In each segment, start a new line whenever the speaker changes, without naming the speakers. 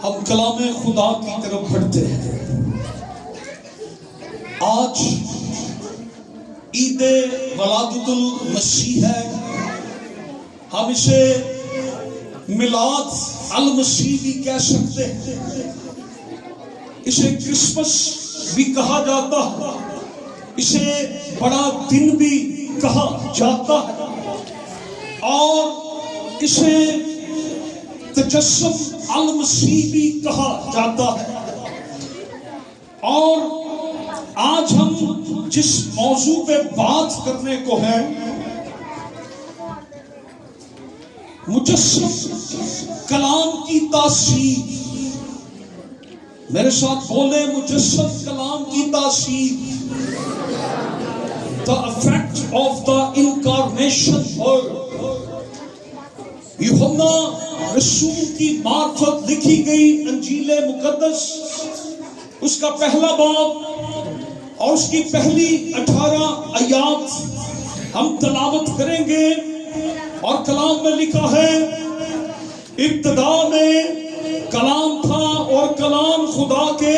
ہم کلام خدا کی طرف بڑھتے ہیں۔ آج عید ولادت المسیح ہے، ہم اسے میلاد المسیح بھی کہہ سکتے ہیں، اسے کرسمس بھی کہا جاتا ہے، اسے بڑا دن بھی کہا جاتا ہے، اور اسے تجسم المسیح بھی کہا جاتا ہے۔ اور آج ہم جس موضوع پہ بات کرنے کو ہے، مجسم کلام کی تاثیر، میرے ساتھ بولے مجسم کلام کی تاثیر، the effect of the incarnation word۔ یوحنا رسول کی معرفت لکھی گئی انجیل مقدس، اس کا پہلا باب اور اس کی پہلی 18 آیات ہم تلاوت کریں گے۔ اور کلام میں لکھا ہے، ابتدا میں کلام تھا اور کلام خدا کے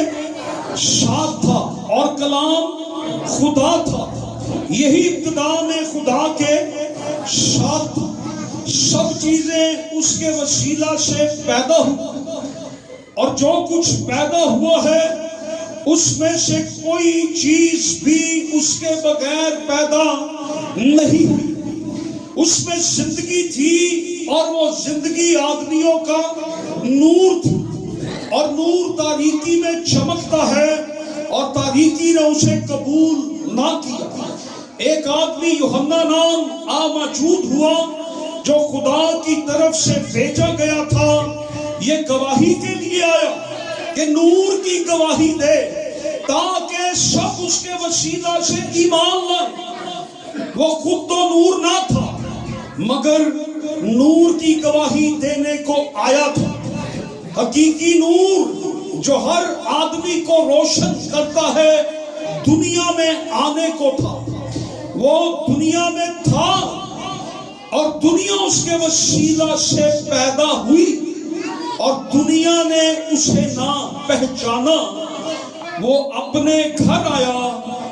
ساتھ تھا اور کلام خدا تھا، یہی ابتدا میں خدا کے ساتھ تھا، سب چیزیں اس کے وسیلہ سے پیدا ہوئی، اور جو کچھ پیدا ہوا ہے اس میں سے کوئی چیز بھی اس کے بغیر پیدا نہیں ہوئی۔ اس میں زندگی تھی اور وہ زندگی آدمیوں کا نور تھی، اور نور تاریکی میں چمکتا ہے اور تاریکی نے اسے قبول نہ کیا۔ ایک آدمی یوحنا نام موجود ہوا جو خدا کی طرف سے بھیجا گیا تھا، یہ گواہی کے لیے آیا کہ نور کی گواہی دے تاکہ سب اس کے وسیلہ سے ایمان لائیں۔ وہ خود تو نور نہ تھا مگر نور کی گواہی دینے کو آیا تھا۔ حقیقی نور جو ہر آدمی کو روشن کرتا ہے دنیا میں آنے کو تھا، وہ دنیا میں تھا اور دنیا اس کے وسیلہ سے پیدا ہوئی اور دنیا نے اسے نہ پہچانا۔ وہ اپنے گھر آیا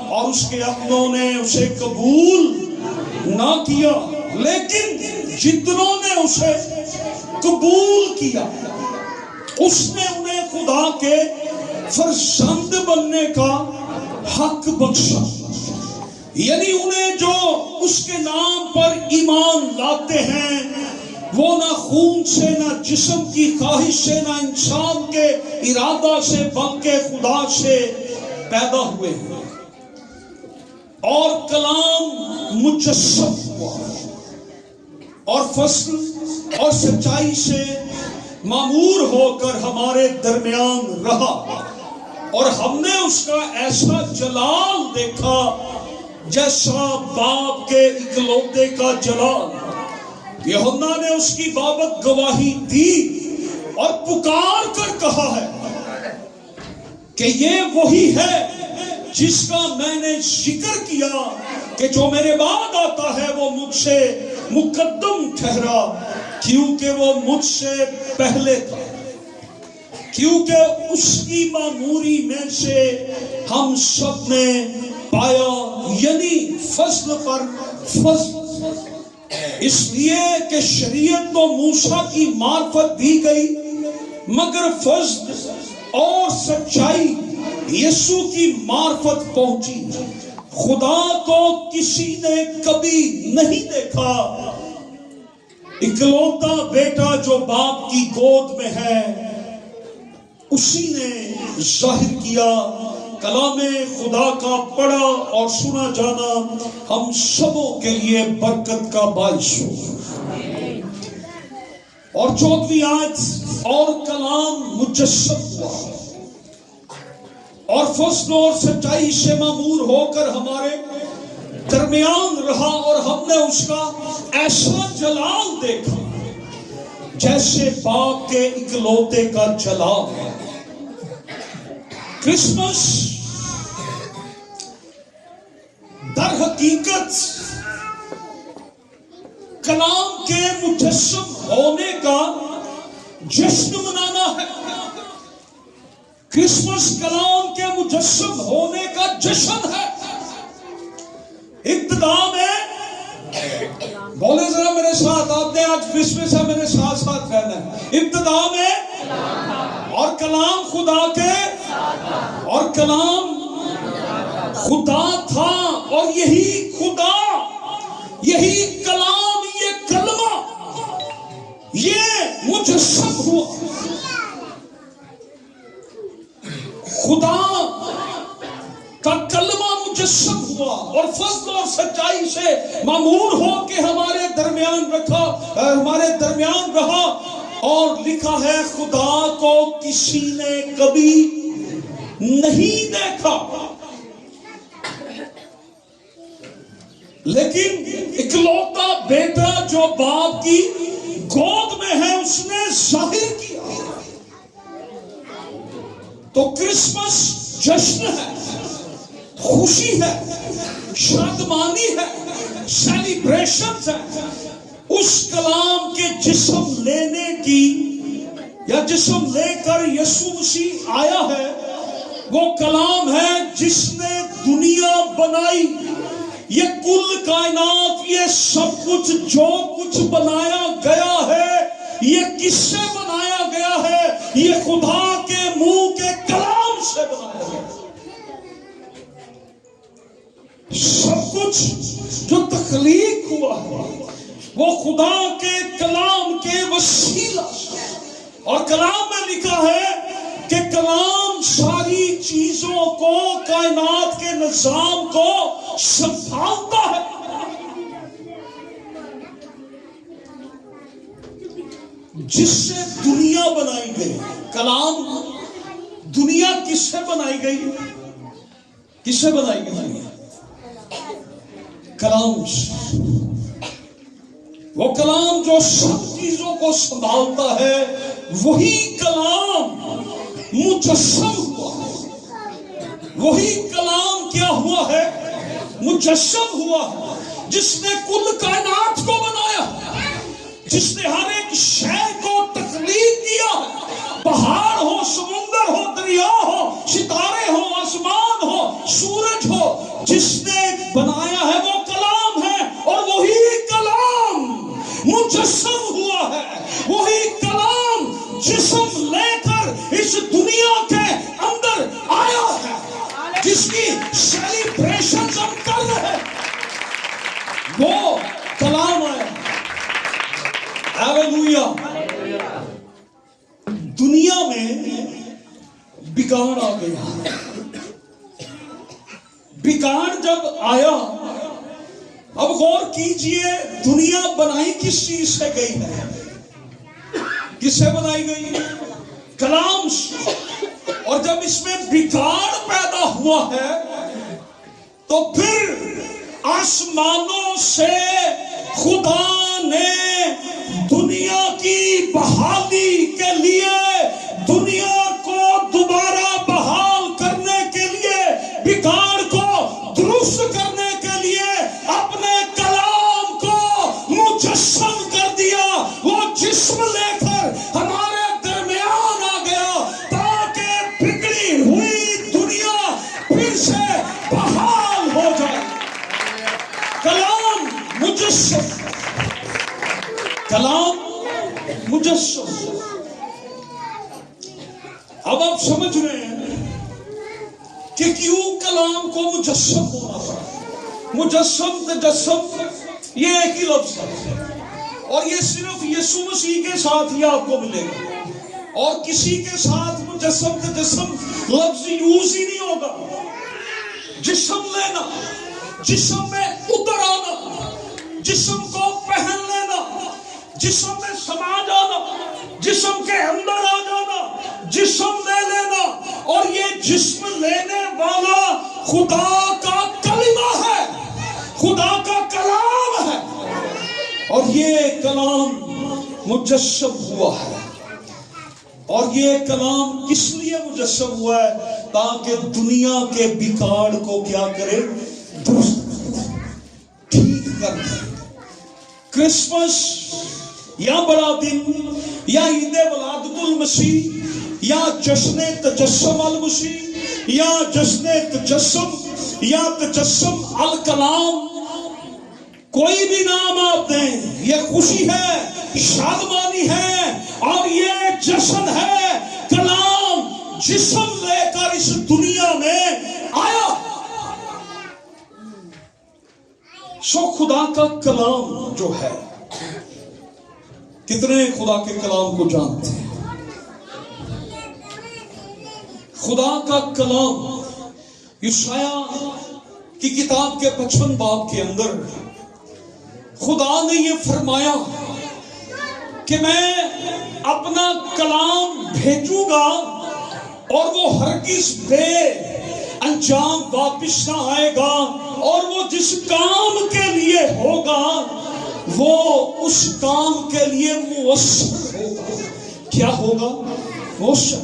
اور اس کے اپنوں نے اسے قبول نہ کیا، لیکن جتنوں نے اسے قبول کیا اس نے انہیں خدا کے فرزند بننے کا حق بخشا، یعنی انہیں جو اس کے نام پر ایمان لاتے ہیں وہ نہ خون سے، نہ جسم کی خواہش سے، نہ انسان کے ارادہ سے، بلکہ خدا سے پیدا ہوئے ہیں۔ اور کلام مجسم ہوا اور فصل اور سچائی سے معمور ہو کر ہمارے درمیان رہا، اور ہم نے اس کا ایسا جلال دیکھا جیسا باپ کے اکلوتے کا جلال۔ یوحنا نے اس کی بابت گواہی دی اور پکار کر کہا ہے کہ یہ وہی ہے جس کا میں نے ذکر کیا کہ جو میرے بعد آتا ہے وہ مجھ سے مقدم ٹھہرا، کیونکہ وہ مجھ سے پہلے تھا، کیونکہ اس کی معموری میں سے ہم سب نے پایا، یعنی فضل پر فضل۔ اس لیے کہ شریعت تو موسیٰ کی معرفت دی گئی، مگر فضل اور سچائی یسوع کی معرفت پہنچی۔ خدا کو کسی نے کبھی نہیں دیکھا، اکلوتا بیٹا جو باپ کی گود میں ہے اسی نے ظاہر کیا۔ کلام خدا کا پڑھا اور سنا جانا ہم سبوں کے لیے برکت کا باعث ہو۔ اور 14ویں آیت، اور کلام مجسم ہوا اور فضل اور سچائی سے معمور ہو کر ہمارے درمیان رہا، اور ہم نے اس کا ایسا جلال دیکھا جیسے باپ کے اکلوتے کا جلال ہے۔ کرسمس در حقیقت کلام کے مجسم ہونے کا جشن منانا ہے. کرسمس کلام کے مجسم ہونے کا جشن ہے. ابتدا میں بولے ذرا میرے ساتھ، آپ نے آج کرسمس ہے، میرے ساتھ ساتھ کہنا ہے. ابتدا میں اور کلام خدا کے اور کلام خدا تھا، اور یہی خدا، یہی کلام، یہ کلمہ، یہ مجسم ہوا. خدا کا کلمہ مجسم ہوا اور فضل اور سچائی سے معمور ہو کے ہمارے درمیان رہا. اور لکھا ہے خدا کو کسی نے کبھی نہیں دیکھا، لیکن اکلوتا بیٹا جو باپ کی گود میں ہے اس نے ظاہر کیا. تو کرسمس جشن ہے، خوشی ہے، شادمانی ہے، سیلیبریشن ہے. اس کلام کے جسم لینے کی یا جسم لے کر یسوع مسیح آیا ہے. وہ کلام ہے جس نے دنیا بنائی. یہ کل کائنات، یہ سب کچھ جو کچھ بنایا گیا ہے، یہ کس سے بنایا گیا ہے؟ یہ خدا کے منہ کے کلام سے بنایا گیا. سب کچھ جو تخلیق ہوا وہ خدا کے کلام کے وسیلہ سے. اور کلام میں لکھا ہے کہ کلام ساری چیزوں کو، کائنات کے نظام کو سنبھالتا ہے. جس سے دنیا بنائی گئی. کلام، دنیا کس سے بنائی گئی؟ کس سے بنائی گئی دنیا؟ کلام سے. وہ کلام جو سب چیزوں کو سنبھالتا ہے، وہی کلام مجسم ہوا. وہی کلام کیا ہوا ہے؟ مجسم ہوا، جس نے کل کائنات کو بنایا، جس نے ہر ایک شے کو تخلیق کیا. پہاڑ ہو، سمندر ہو، دریا ہو، ستارے ہو، آسمان ہو، سورج ہو، جس نے بنایا ہے وہ کلام ہے. اور وہی کلام مجسم ہوا ہے. وہی کلام جسم لے کر اس دنیا کے اندر آیا ہے، جس کی سیلیبریشن ہم کر رہے ہیں. وہ کلام آیا. ہاللویا. دنیا میں بگاڑ آ گیا. بگاڑ جب آیا، اب غور کیجئے، دنیا بنائی کس چیز سے گئی ہے؟ کس سے بنائی گئی؟ کلام سے. اور جب اس میں بگاڑ پیدا ہوا ہے تو پھر آسمانوں سے خدا نے دنیا کی بحالی کے لیے، دنیا کو دوبارہ بحال کرنے کے لیے، بگاڑ کو درست کرنے کے لیے اپنے کلام کو مجسم کر دیا. وہ جسم لے کر ہمارے درمیان آ گیا تاکہ بگڑی ہوئی دنیا پھر سے بحال ہو جائے. کلام مجسم، کلام مجسم. اب آپ سمجھ رہے ہیں کہ کیوں کلام کو مجسم ہونا پڑا. مجسم، تجسم، یہ ایک ہی لفظ ہے، اور یہ صرف یسوع مسیح کے ساتھ ہی آپ کو ملے گا. اور کسی کے ساتھ مجسم، تجسم لفظ یوز ہی نہیں ہوگا. جسم لینا، جسم میں اتر آنا، جسم کو پہن لینا، جسم میں سما جانا، جسم کے اندر آ جانا، جسم لے لینا. اور یہ جسم لینے والا خدا کا کلمہ ہے، خدا کا کلام ہے. اور یہ کلام مجسم ہوا ہے. اور یہ کلام کس لیے مجسم ہوا ہے؟ تاکہ دنیا کے بگاڑ کو کیا کرے؟ درست، ٹھیک کر دے. کرسمس یا بڑا دن یا عید ولادت المسیح یا جشن تجسم المسیح یا جشن تجسم یا تجسم الکلام، کوئی بھی نام آپ دیں، یہ خوشی ہے، شادمانی ہے، اور یہ جشن ہے۔ کلام جسم لے کر اس دنیا میں آیا۔ سو خدا کا کلام جو ہے، کتنے خدا کے کلام کو جانتے ہیں؟ خدا کا کلام یشعیاء کی کتاب کے 55 باب کے اندر خدا نے یہ فرمایا کہ میں اپنا کلام بھیجوں گا اور وہ ہرگز بے انجام واپس نہ آئے گا، اور وہ جس کام کے لیے ہوگا وہ اس کام کے لیے مؤثر ہوگا۔ کیا ہوگا؟ مؤثر۔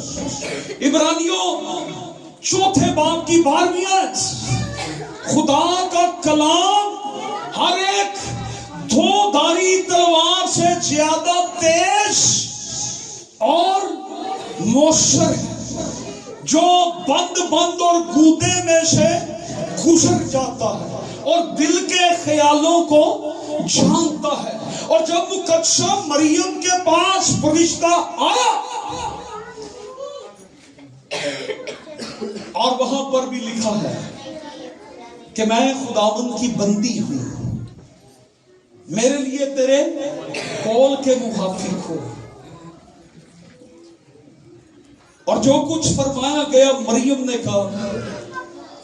عبرانیوں 4 باب کی 12ویں آیت، خدا کا کلام ہر ایک دو دھاری تلوار سے زیادہ تیز اور مؤثر ہے، جو بند اور گودے میں سے گزر جاتا ہے اور دل کے خیالوں کو جانتا ہے۔ اور جب مقدسہ مریم کے پاس فرشتہ آیا اور وہاں پر بھی لکھا ہے کہ میں خداوند کی بندی ہوں، میرے لیے تیرے قول کے موافق ہو، اور جو کچھ فرمایا گیا مریم نے کہا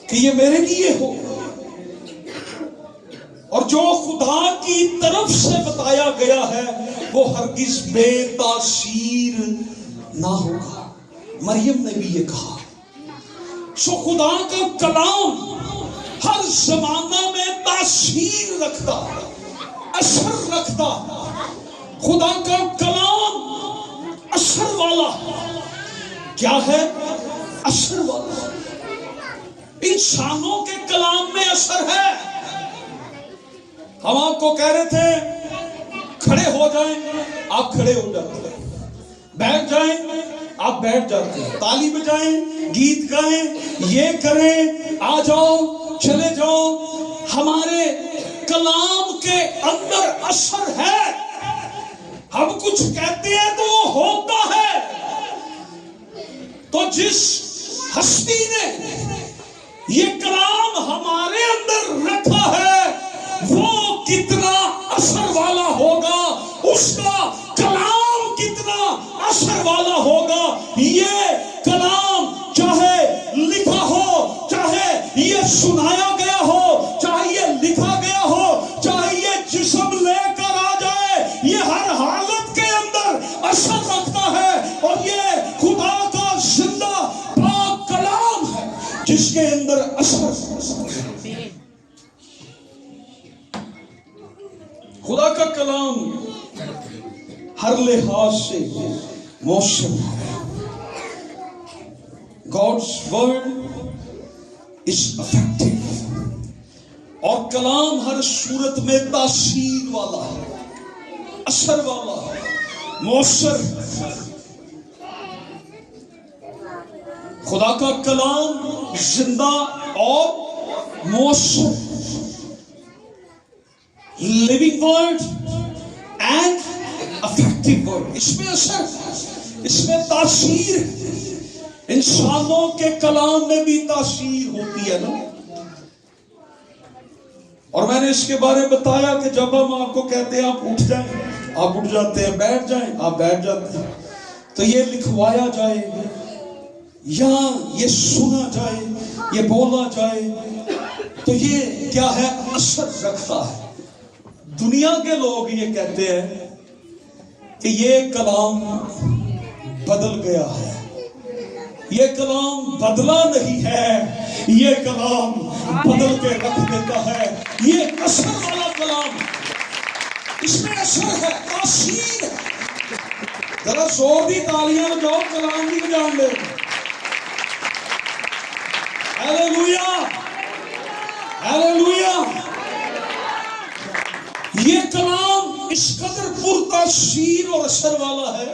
کہ یہ میرے لیے ہو، اور جو خدا کی طرف سے بتایا گیا ہے وہ ہرگز بے تاثیر نہ ہوگا۔ مریم نے بھی یہ کہا۔ سو خدا کا کلام ہر زمانہ میں تاثیر رکھتا ہے، اثر رکھتا ہے۔ خدا کا کلام اثر والا کیا ہے؟ اثر والا۔ انسانوں کے کلام میں اثر ہے۔ ہم آپ کو کہہ رہے تھے کھڑے ہو جائیں، آپ کھڑے ہو جاتے ہیں، بیٹھ جائیں، آپ بیٹھ جاتے ہیں، تالی بجائیں، گیت گائیں، یہ کریں، آ جاؤ، چلے جاؤ۔ ہمارے کلام کے اندر اثر ہے۔ ہم کچھ کہتے ہیں تو وہ ہوتا ہے۔ تو جس ہستی نے یہ کلام ہمارے اندر رکھا ہے وہ کتنا اثر والا ہوگا، اس کا کلام کتنا اثر والا ہوگا۔ یہ کلام چاہے لکھا ہو، چاہے یہ سنایا گیا ہو، چاہے یہ لکھا گیا ہو، چاہے یہ جسم لے کر آ جائے، یہ ہر حالت کے اندر اثر رکھتا ہے۔ اور یہ خدا کا زندہ پاک کلام ہے جس کے اندر اثر۔ خدا کا کلام ہر لحاظ سے مؤثر ہے۔ God's word is effective، اور کلام ہر صورت میں تاثیر والا ہے، اثر والا ہے، مؤثر۔ خدا کا کلام زندہ اور مؤثر، living word and effective word۔ اس میں اثر، اس میں تاثیر ہے۔ انسانوں کے کلام میں بھی تاثیر ہوتی ہے نا۔ اور میں نے اس کے بارے بتایا کہ جب ہم آپ کو کہتے ہیں آپ اٹھ جائیں، آپ اٹھ جاتے ہیں، بیٹھ جائیں، آپ بیٹھ جاتے ہیں، تو یہ لکھوایا جائے یا یہ سنا جائے، یہ بولا جائے، تو یہ کیا ہے؟ اثر رکھتا ہے۔ دنیا کے لوگ یہ کہتے ہیں کہ یہ کلام بدل گیا ہے، یہ کلام بدلا نہیں ہے، یہ کلام بدل کے رکھ دیتا ہے۔ یہ اثر والا کلام، اس میں اثر ہے، تاثیر ہے۔ ذرا زور دی تالیاں بجاؤ، کلام بھی بجان دے۔ Hallelujah, hallelujah. یہ کلام اس قدر پرتاثیر اور اثر والا ہے،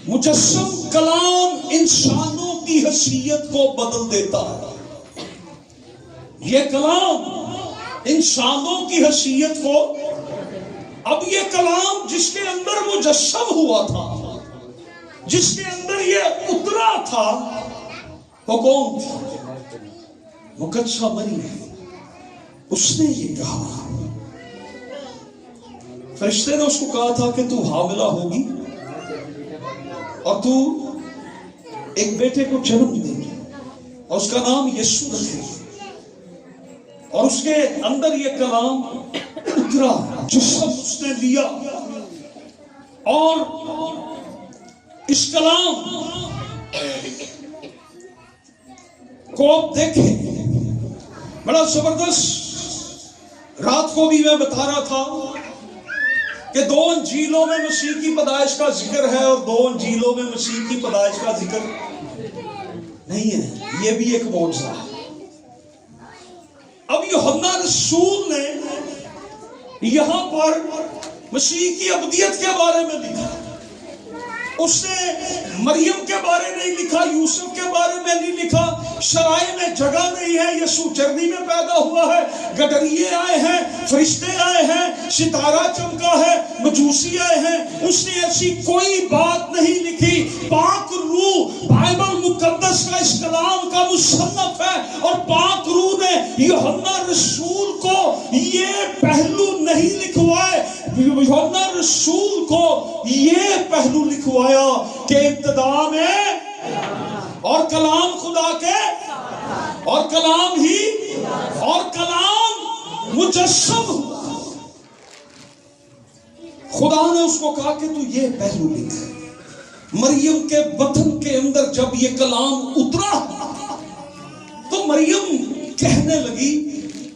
مجسم کلام انسانوں کی حیثیت کو بدل دیتا ہے۔ یہ کلام انسانوں کی حیثیت کو، اب یہ کلام جس کے اندر مجسم ہوا تھا، جس کے اندر یہ اترا تھا، وہ کون تھا؟ مقدسہ مریم۔ اس نے یہ کہا، فرشتے نے اس کو کہا تھا کہ تو حاملہ ہوگی اور تو ایک بیٹے کو جنم دے گی اور اس کا نام یسوع رکھے گی، اور اس کے اندر یہ کلام اترا، جسم اس نے لیا، اور اس کلام کو آپ دیکھیں، بڑا زبردست۔ رات کو بھی میں بتا رہا تھا کہ 2 انجیلوں میں مسیح کی پیدائش کا ذکر ہے اور 2 انجیلوں میں مسیح کی پیدائش کا ذکر نہیں ہے۔ یہ بھی ایک معجزہ ہے۔ اب یوحنا رسول نے یہاں پر مسیح کی ابدیت کے بارے میں لکھا، اس نے مریم کے بارے نہیں لکھا، یوسف کے بارے میں نہیں لکھا، شرائع میں جگہ نہیں ہے، یسوع چرنی میں پیدا ہوا ہے، گڈریے آئے ہیں، فرشتے آئے ہیں، ستارہ چمکا ہے، مجوسی آئے ہیں، اس نے ایسی کوئی بات نہیں لکھی۔ پاک روح بائبل مقدس کا اس کلام کا مصنف ہے، اور پاک روح نے یوحنا رسول کو یہ پہلو نہیں لکھوائے، یوحنا رسول کو یہ پہلو لکھوایا کہ ابتدا میں اور کلام خدا کے، اور کلام ہی، اور کلام مجسم ہوا۔ خدا نے اس کو کہا کہ تو یہ پہلو لکھ۔ مریم کے بطن کے اندر جب یہ کلام اترا تو مریم کہنے لگی،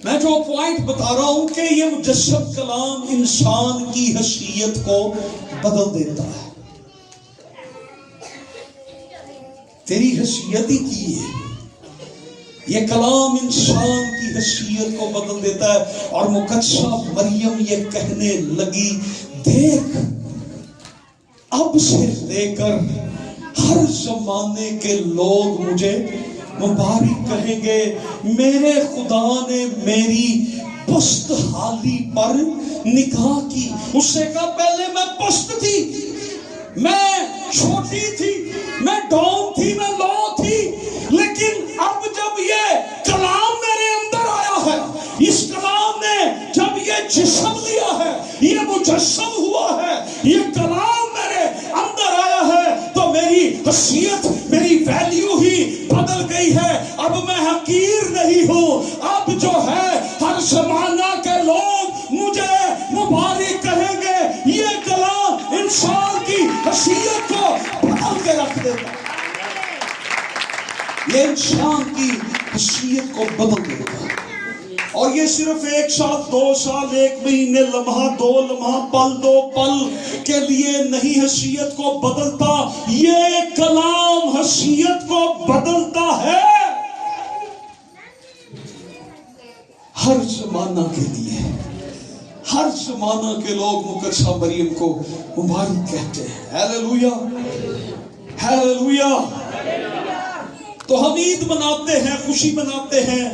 میں جو پوائنٹ بتا رہا ہوں کہ یہ مجسم کلام انسان کی حیثیت کو بدل دیتا ہے۔ تیری حیثیت ہی کی ہے، یہ کلام انسان کی حیثیت کو بدل دیتا ہے۔ اور مقدسہ مریم یہ کہنے لگی، دیکھ اب سے لے کر ہر زمانے کے لوگ مجھے مبارک کہیں گے، میرے خدا نے میری پست حالی پر نگاہ کی۔ اس سے کہا پہلے میں پست تھی، میں چھوٹی تھی، میں ڈاؤن تھی، میں لو تھی، لیکن اب جب یہ کلام میرے اندر آیا ہے، اس کلام نے جب یہ جسم لیا ہے، یہ مجسم ہوا ہے، یہ کلام میرے اندر آیا ہے، تو میری حیثیت، میری ویلیو ہی بدل گئی ہے۔ اب میں حقیر نہیں ہوں، اب جو ہے ہر زمانہ کے لوگ مجھے مبارک کہیں گے۔ یہ کلام انسان کی حیثیت کو بدل کے رکھ دیتا ہے، یہ انسان کی حیثیت کو بدل دیتا ہے۔ اور یہ صرف 1 سال، 2 سال، 1 مہینے، لمحہ، 2 لمحہ، پل 2 پل کے لیے نہیں حیثیت کو بدلتا، یہ کلام حیثیت کو بدلتا ہے ہر زمانہ کے لیے۔ ہر زمانہ کے لوگ مقدسہ مریم کو مبارک کہتے ہیں۔ Hallelujah, hallelujah. تو ہم عید مناتے ہیں، خوشی مناتے ہیں،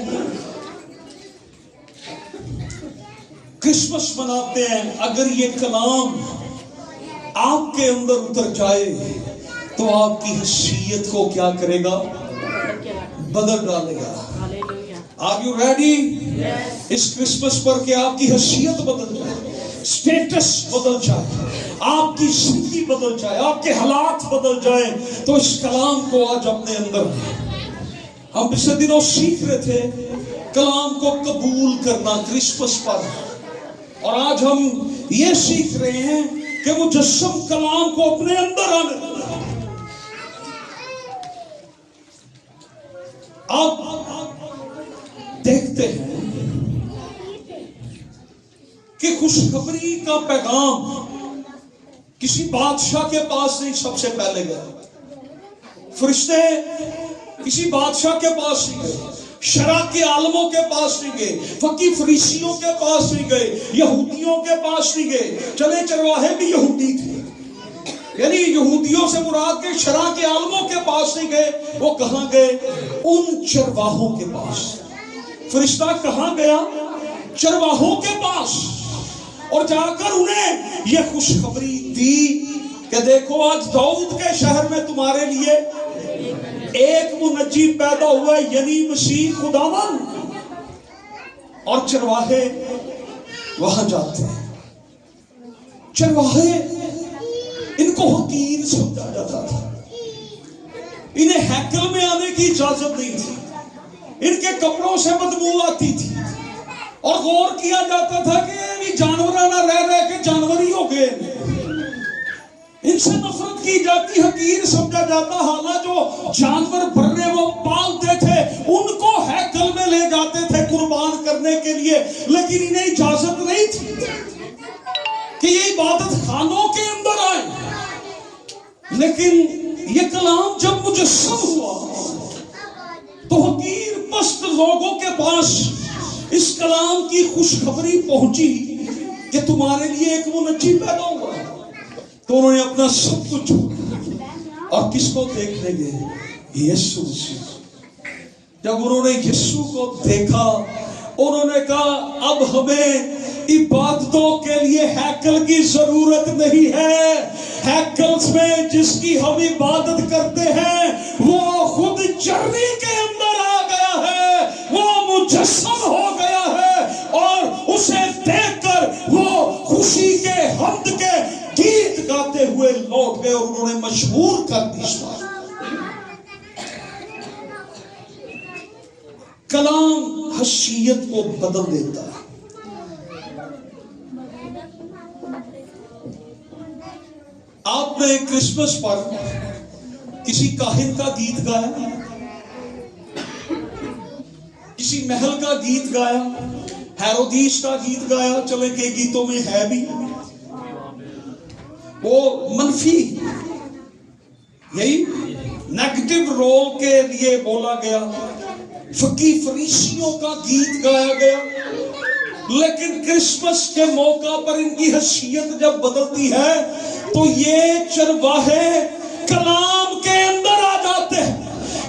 کرسمس مناتے ہیں۔ اگر یہ کلام آپ کے اندر اتر جائے تو آپ کی حیثیت کو کیا کرے گا؟ بدل ڈالے گا۔ Are you ready؟ اس کرسمس پر کہ آپ کی حیثیت بدل جائے، اسٹیٹس بدل جائے، آپ کی زندگی بدل جائے، آپ کے حالات بدل جائیں، تو اس کلام کو آج اپنے اندر ہم پچھلے دنوں سیکھ رہے تھے کلام کو قبول کرنا کرسمس پر، اور آج ہم یہ سیکھ رہے ہیں کہ مجسم کلام کو اپنے اندر آنے دینا۔ اب دیکھتے ہیں کہ خوشخبری کا پیغام کسی بادشاہ کے پاس نہیں سب سے پہلے گیا، فرشتے کسی بادشاہ کے پاس نہیں گئے، شرع کے عالموں کے پاس نہیں گئے, فقی فریسیوں کے پاس نہیں گئے, یہودیوں کے پاس نہیں گئے. چلے چرواہے بھی یہودی تھے, یعنی یہودیوں سے مراد کے شرع کے عالموں کے پاس نہیں گئے. وہ کہاں گئے؟ ان چرواہوں کے پاس. فرشتہ کہاں گیا؟ چرواہوں کے پاس, اور جا کر انہیں یہ خوشخبری دی کہ دیکھو آج داؤد کے شہر میں تمہارے لیے ایک منجی پیدا ہوا ہے, یعنی مسیح خداوند. اور چرواہے وہاں جاتے ہیں. چرواہے ان کو حقیر سمجھا جاتا تھا, انہیں ہیکل میں آنے کی اجازت نہیں تھی, ان کے کپڑوں سے بدبو آتی تھی, اور غور کیا جاتا تھا کہ یہ جانورانہ رہ رہ کے جانور ہی ہو گئے. ان سے نفرت کی جاتی, حقیر سمجھا جاتا. حالانکہ جو جانور بھرے وہ پالتے تھے ان کو ہیکل میں لے جاتے تھے قربان کرنے کے لیے, لیکن انہیں اجازت نہیں تھی کہ یہ عبادت خانوں کے اندر آئے. لیکن یہ کلام جب مجسم ہوا تو حقیر پست لوگوں کے پاس اس کلام کی خوشخبری پہنچی کہ تمہارے لیے ایک منجی پیدا ہوا ہے. تو انہوں نے اپنا سب کچھ چھوڑا اور کس کو دیکھنے گئے؟ یسوع مسیح. جب انہوں نے یسوع کو دیکھا انہوں نے کہا اب ہمیں عبادتوں کے لیے ہیکل کی ضرورت نہیں ہے. ہیکل میں جس کی ہم عبادت کرتے ہیں وہ خود چرنی کے اندر آ گیا ہے, وہ مجسم ہو گیا ہے, اور اسے دیکھ کر وہ خوشی کے حمد کے گیت گاتے ہوئے لوٹ گئے, اور انہوں نے مشہور کر دی اس بات. کلام حیثیت کو بدل دیتا ہے. آپ نے کرسمس پر کسی کاہن کا گیت گایا, کسی محل کا گیت گایا, ہیرودیس کا گیت گایا. چلے کہ گیتوں میں ہے بھی وہ منفی, یہی نیگیٹو رول کے لیے بولا گیا. فقی فریسیوں کا گیت گایا گیا. لیکن کرسمس کے موقع پر ان کی حیثیت جب بدلتی ہے تو یہ چرواہے کلام کے اندر آ جاتے ہیں,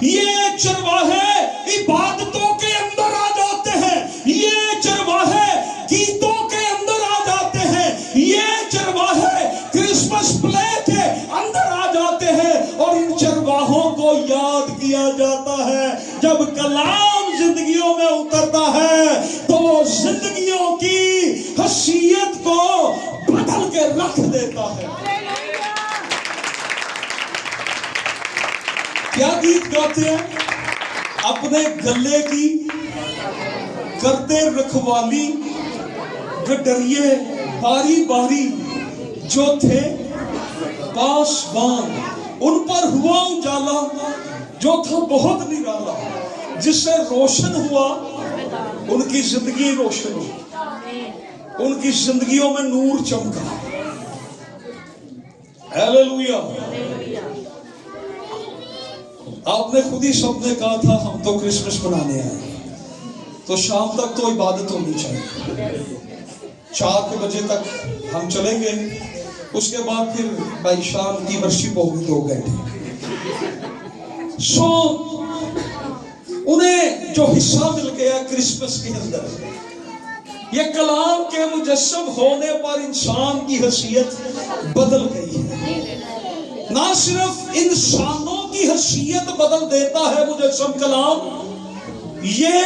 یہ چرواہے عبادتوں کے اندر آ جاتے ہیں, یہ چرواہے گیتوں کے اندر آ جاتے ہیں, یہ چرواہے کرسمس پلے کے اندر آ جاتے ہیں. اور ان چرواہوں کو یاد کیا جاتا ہے جب کلام زندگیوں میں اترتا ہے تو وہ زندگیوں کی حیثیت کو بدل کے رکھ دیتا ہے. کیا گیت گاتے ہیں؟ اپنے گلے کی کرتے رکھوالی, گڈریے باری باری جو تھے پاسبان, ان پر ہوا اجالا جو تھا بہت نرالا, جس سے روشن ہوا ان کی زندگی روشن ہوئی, ان کی زندگیوں میں نور چمکا. ہیلیلویا. آپ نے خود ہی سب نے کہا تھا ہم تو کرسمس منانے آئے, تو شام تک تو عبادت ہونی چاہیے. 4 بجے تک ہم چلیں گے, اس کے بعد پھر بھائی شام کی ورشپ ہوگی 2 گھنٹے. سو انہیں جو حصہ مل گیا کرسمس کے اندر, یہ کلام کے مجسم ہونے پر انسان کی حیثیت بدل گئی ہے. نہ صرف انسانوں کی حیثیت بدل دیتا ہے مجسم کلام, یہ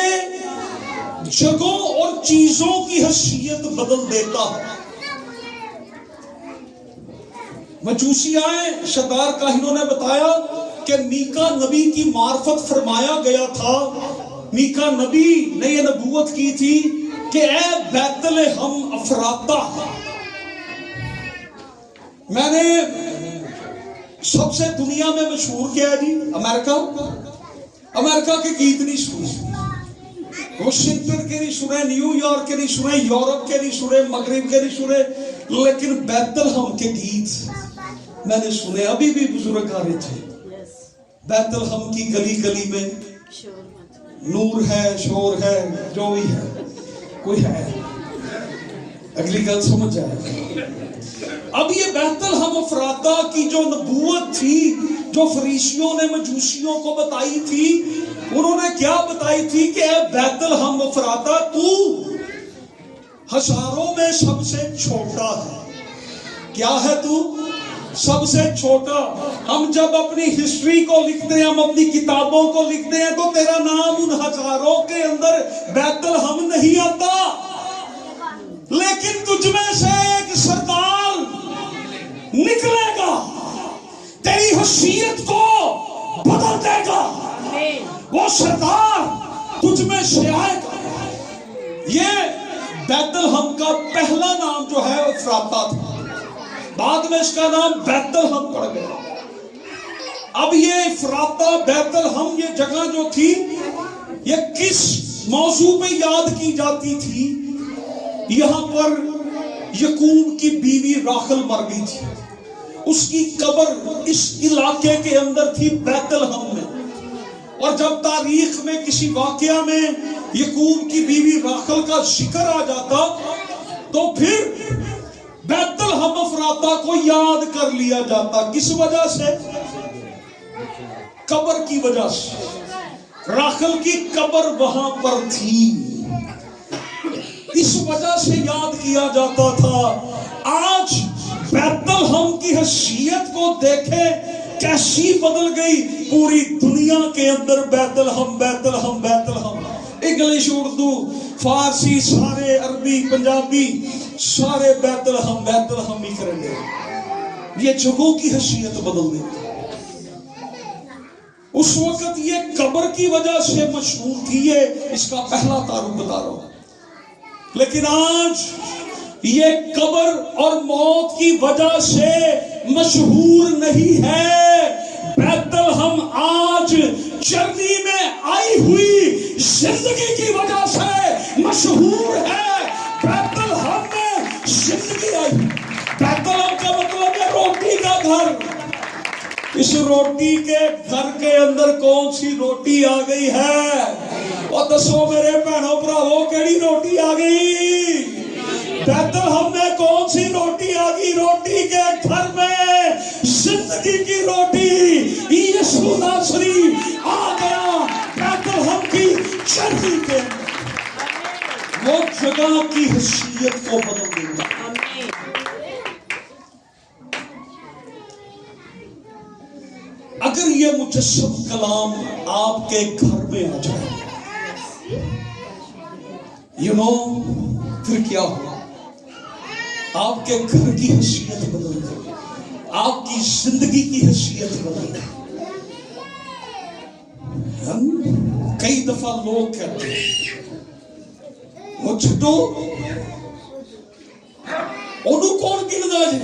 جگہوں اور چیزوں کی حیثیت بدل دیتا ہے. مجوسی آئے, سردار کاہنوں نے بتایا کہ میکا نبی کی معرفت فرمایا گیا تھا. میکا نبی نے یہ نبوت کی تھی کہ اے بیت لحم افراطہ, میں نے سب سے دنیا میں مشہور کیا ہے جی امریکہ کے گیت نہیں سنے, واشنگٹن کے نہیں سنے, نیو یارک کے نہیں سنے, یورپ کے نہیں سنے, مغرب کے نہیں سنے, لیکن بیت لحم کے گیت میں نے سنے. ابھی بھی بزرگ آ رہے تھے بیت لحم کی گلی گلی میں نور ہے، شور ہے، جو بھی ہے، کوئی ہے، اگلی گل سمجھ جائے۔ اب یہ بیت الحم افراطہ کی جو نبوت تھی، جو فریسیوں نے مجوسیوں کو بتائی تھی، انہوں نے کیا بتائی تھی کہ اے بیت الحم افراطہ، تو ہزاروں میں سب سے چھوٹا ہے۔ کیا ہے تو؟ سب سے چھوٹا۔ ہم جب اپنی ہسٹری کو لکھتے ہیں، ہم اپنی کتابوں کو لکھتے ہیں، تو تیرا نام ان ہزاروں کے اندر بیت الحم نہیں آتا، لیکن تجھ میں سے ایک سردار نکلے گا، تیری حیثیت کو بدل دے گا، وہ سردار تجھ میں سے آئے گا۔ یہ بیت الحم کا پہلا نام جو ہے افراطہ تھا، بعد میں اس کا نام بیت الحم پڑ گیا۔ اب یہ افراطہ، بیت الحم، یہ جگہ جو تھی، یہ کس موضوع میں یاد کی جاتی تھی؟ یہاں پر یعقوب کی بیوی راحل مر گئی تھی، اس کی قبر اس علاقے کے اندر تھی، بیت الحم میں۔ اور جب تاریخ میں کسی واقعہ میں یعقوب کی بیوی راحل کا ذکر آ جاتا، تو پھر بیت الحم افراطہ کو یاد کر لیا جاتا۔ کس وجہ سے؟ قبر کی وجہ سے۔ راحل کی قبر وہاں پر تھی، اس وجہ سے یاد کیا جاتا تھا۔ آج بیت الحم کی حیثیت کو دیکھے کیسی بدل گئی، پوری دنیا کے اندر بیت الحم، بیت الحم، بیت الحم۔ انگلش، اردو، فارسی، سارے عربی، پنجابی، سارے بیت الحم ہی کریں گے۔ یہ جگہوں کی حیثیت بدل گئی۔ اس وقت یہ قبر کی وجہ سے مشہور تھی، یہ اس کا پہلا تعارف بتا رہا ہوں۔ لیکن آج یہ قبر اور موت کی وجہ سے مشہور نہیں ہے۔ بیت الحم آج جرنی میں آئی ہوئی زندگی کی وجہ سے مشہور ہے۔ بیت الحم میں زندگی آئی۔ بیت الحم کا مطلب ہے روٹی کا گھر۔ اس روٹی کے گھر کے اندر کون سی روٹی آ گئی ہے؟ اور دسو میرے بہنوں بھراؤ، کیڑی روٹی آ گئی؟ بیت الحم میں کون سی روٹی آ گئی؟ روٹی کے گھر میں زندگی کی روٹی یسوع ناصری آ گیا بیت الحم کی جرنی کے اندر۔ وہ جگہ کی حیثیت کو بدل دے گا۔ اگر یہ مجسم کلام آپ کے گھر میں آ جائے، پھر کیا ہو؟ آپ کے گھر کی حیثیت بدل گئی، آپ کی زندگی کی حیثیت بدل گئی۔ ہم کئی دفعہ لوگ کہتے ہیں وہ چھٹو انہوں کون گندا جی،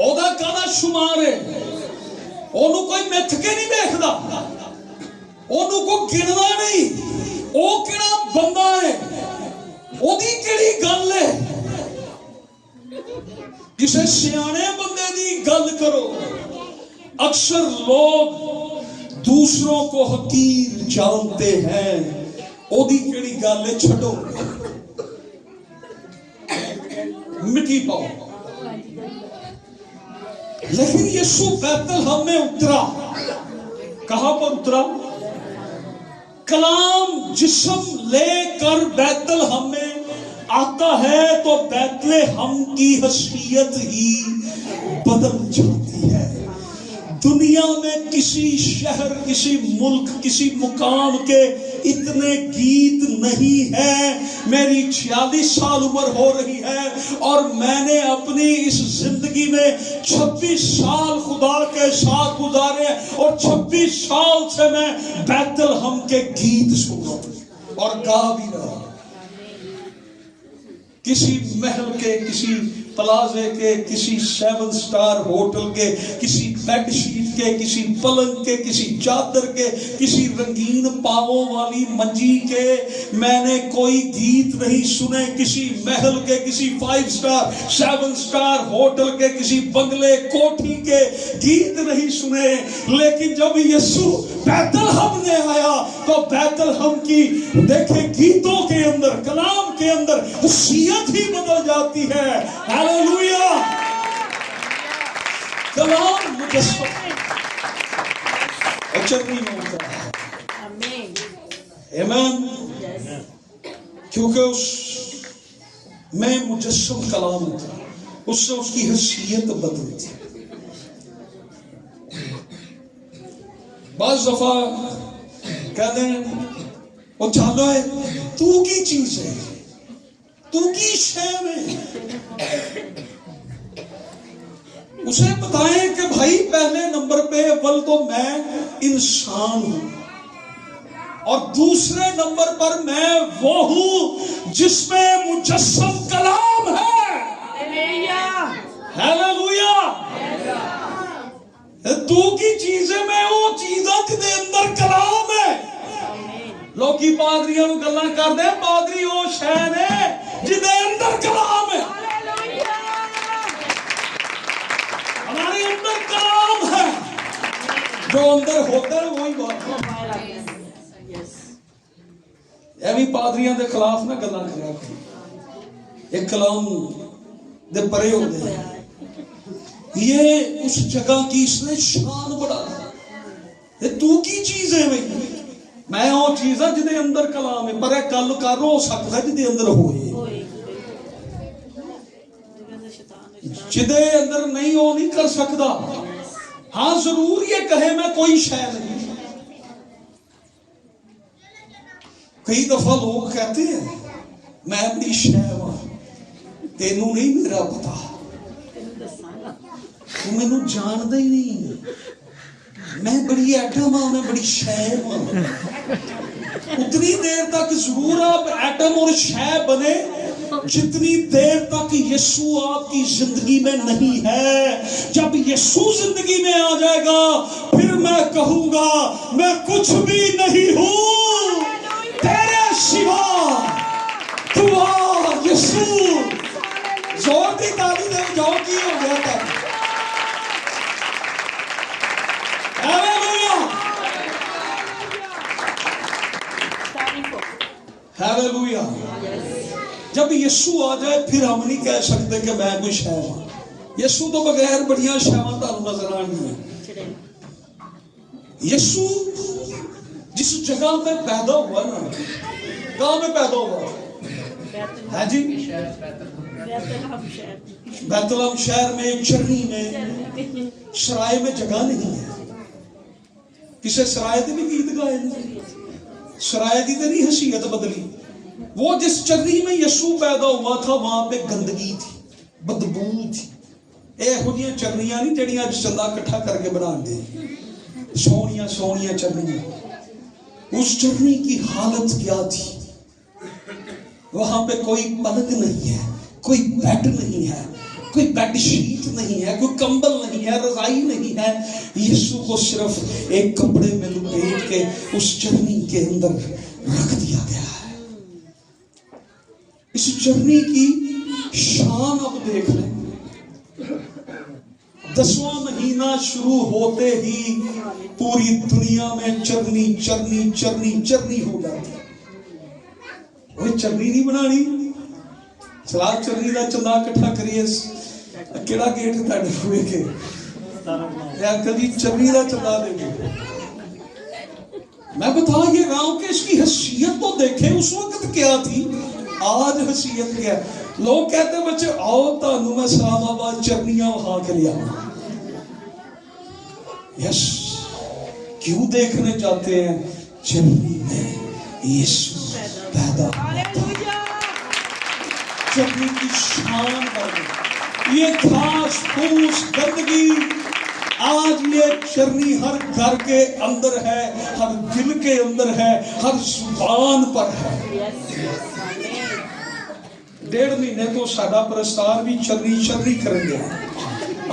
اودا کانا شمار ہے، انہوں کوئی میتھ کے نہیں دیکھدا، انہوں کو گندا نہیں، او کیڑا بندہ ہے، او دی کیڑی گل ہے۔ کسے سیانے بندے دی گل کرو۔ اکثر لوگ دوسروں کو حقیر جانتے ہیں، او دی کیڑی گل ہے، چھٹو مٹی پاؤ۔ لیکن یسوع بیت الحم میں اترا۔ کہاں پر اترا؟ کلام جسم لے کر بیت الحم میں آتا ہے تو بیت الحم کی حیثیت ہی بدل جاتی ہے۔ دنیا میں کسی شہر، کسی ملک، کسی مقام کے اتنے گیت نہیں ہیں۔ میری 46 سال عمر ہو رہی ہے اور میں نے اپنی اس زندگی میں 26 سال خدا کے ساتھ گزارے، اور 26 سال سے میں بیت الحم کے گیت سن رہا ہوں اور گا بھی رہا۔ کسی محل کے، کسی پلازے کے, کسی 7 سٹار ہوٹل کے, کسی بیڈ شیٹ کے, کسی پلنگ کے, کسی چادر کے, کسی رنگین پاؤں والی منجی کے میں نے کوئی گیت نہیں سنے, کسی محل کے, کسی 5 سٹار 7 سٹار ہوٹل کے, کسی بنگلے کوٹھی کے گیت نہیں سنے. لیکن جب یسوع بیت الحم نے آیا تو بیت الحم کی دیکھیں گیتوں کے اندر, کلام کے اندر حیثیت ہی بدل جاتی ہے. ہاللویا. کلام مجسم چرنی میں ہوتا ہے. آمین. کیونکہ اس میں مجسم کلام ہوتا ہے, اس سے اس کی حیثیت بدلتی. بعض دفعہ کہتے ہیں وہ چالو ہے, تو کی چیز ہے, تو کی شے میں. اسے بتائیں کہ بھائی پہلے نمبر پہ اول تو میں انسان ہوں, اور دوسرے نمبر پر میں وہ ہوں جس میں مجسم کلام ہے. ہاللویا. تو کی چیزیں میں وہ چیزاں جدے اندر کلام ہے. لوکی پادریاں نوں گلاں کردے, پادری وہ شے نے جدے اندر کلام ہے. ہمارے اندر کلام ہے, جو اندر ہوتا ہے وہی بات ہے. یہ بھی پادریاں دے خلاف نہ گلاں کریا ایک کلام دے پرے ہو گئے. یہ اس جگہ کی اس نے شان بڑھا. تو کی چیز ہے بھائی, میں وہ چیز ہے جدے اندر کلام ہے, پر گل کر ہو سکتا ہے جدے اندر ہوئے, جدے اندر نہیں ہو نہیں کر سکتا. ہاں ضرور یہ کہے میں کوئی شے نہیں. کئی دفعہ لوگ کہتے ہیں میں بڑی شے ہوں, تینوں نہیں میرا پتا, تو میں نوں جاندا ہی نہیں, میں بڑی ایٹم ہوں, میں بڑی شے ہوں. اتنی دیر تک ضرور آپ ایٹم اور شے بنے جتنی دیر تک یسوع آپ کی زندگی میں نہیں ہے. جب یسوع زندگی میں آ جائے گا پھر میں کہوں گا میں کچھ بھی نہیں ہوں تیرے سوا. دعا یسوع. زور دی تالی دے جاؤ, کی ہو گیا تھا. ہاللویا. جب یسوع آ جائے پھر ہم نہیں کہہ سکتے کہ میں کوئی شے ہوں. یسوع تو بغیر بڑیاں شیواں تانوں نظر آنی ہیں. یسوع جس جگہ پہ پیدا ہوا نا, کہاں پہ پیدا ہوا ہے جی؟ بیت الحم شہر میں, چرنی میں, سرائے میں جگہ نہیں ہے. کسے سرائے تے بھی گیت گائے نہیں, سرائے دی تے نہیں حیثیت بدلی. وہ جس چرنی میں یسوع پیدا ہوا تھا وہاں پہ گندگی تھی, بدبو تھی. اے ہو جیاں چرنیاں نہیں جڑیاں چندہ اکٹھا کر کے بنا دے, سونیاں سونیاں چرنیاں. اس چرنی کی حالت کیا تھی؟ وہاں پہ کوئی پلنگ نہیں ہے, کوئی بیڈ نہیں ہے, کوئی بیڈ شیٹ نہیں ہے, کوئی کمبل نہیں ہے, رضائی نہیں ہے. یسوع کو صرف ایک کپڑے میں لپیٹ کے اس چرنی کے اندر رکھ دیا گیا ہے. اس چرنی کی شان اب دیکھ لیں. 10واں مہینہ شروع ہوتے ہی پوری دنیا میں چرنی چرنی چرنی چرنی ہو جاتی. کوئی چرنی نہیں بنانی, چلا چرنی کا چندہ اکٹھا کریے. کیڑا گیٹ تھے ہوئے کے انکل جی چرنی کا چندہ دیں گے. میں بتا یہ رہا ہوں کہ اس کی حیثیت تو دیکھیں اس وقت کیا تھی, آج حیثیت کیا ہے. لوگ کہتے ہیں بچے آؤ تانوں میں اسلام آباد چرنیاں وہاں کے لیا. یس, کیوں دیکھنے جاتے ہیں؟ چرنی میں یسوع پیدا ہوا. چرنی کی شان بڑھ گئی. یہ گھاس پھوس گندگی آج یہ چرنی ہر گھر کے اندر ہے, ہر دل کے اندر ہے, ہر زبان پر ہے. 1.5 ਮਹੀਨੇ ਤੋਂ ਸਾਡਾ ਪ੍ਰਸਤਾਰ ਵੀ ਚਰਨੀ ਕਰਨ ਗਿਆ।